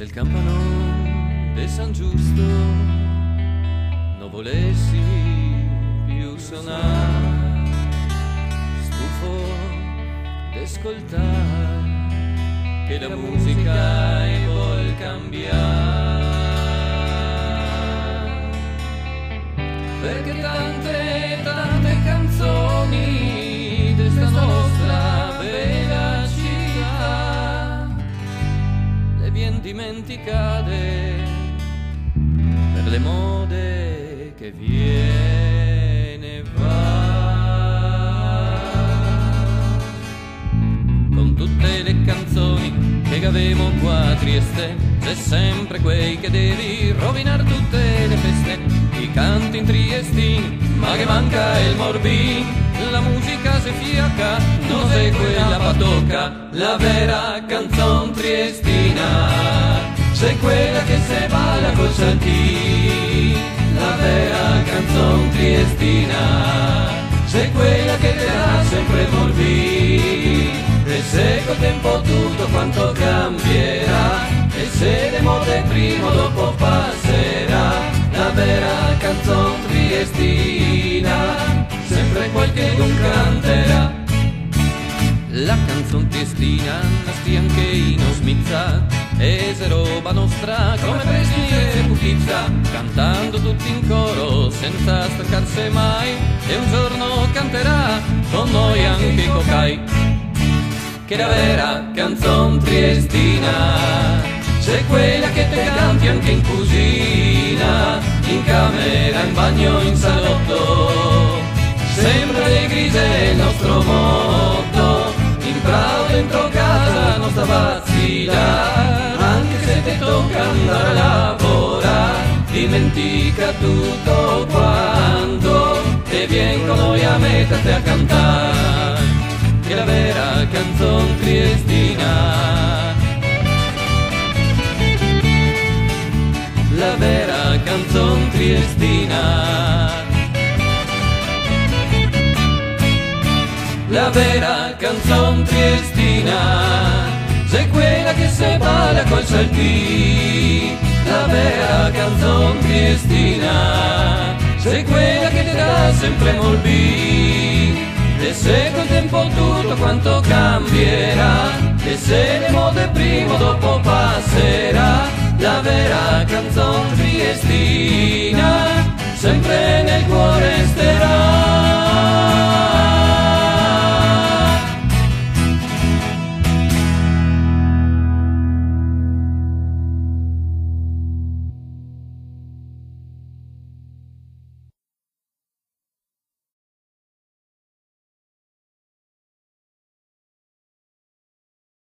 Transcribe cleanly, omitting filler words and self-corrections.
del campanone de San Giusto non volessi più suonare, stufo d'ascoltare che la musica vuol cambiare, perché tante canzoni di sta nostra bella città le vien dimenticate per le mode che viene va, con tutte le canzoni che avemo qua a Trieste c'è sempre quei che devi rovinare tutte le feste, i canti in triestini ma che manca il morbin, la musica se fiacca non è quella patocca, la vera canzon triestina c'è quella che se balla col saltì, la vera canzon triestina c'è quella che te dà sempre morbin, e se col tempo tutto quanto cambierà, e se le mode prima o dopo passerà, la vera canzon triestina sempre qualchedun canterà. La canzon triestina sti anche in osmizza, e se roba nostra come Presni e Putizza, cantando tutti in coro senza stancarsi mai, e un giorno canterà con noi anche Cocai, che la vera canzon triestina c'è quella che te canti anche in cucina, in camera, in bagno, in salotto, sembra le grise il nostro motto, in prado dentro casa non sta vacilla, anche se ti tocca andare a lavorare, dimentica tutto quanto e vien con noi a metterti a cantare, che la vera canzon triestina, la vera canzon triestina, la vera canzon triestina c'è quella che se balla col saltì, la vera canzon triestina c'è quella che ti dà sempre morbì, e se col tempo tutto quanto cambierà, e se le mode prima o dopo passerà, la vera canzon triestina sempre nel cuore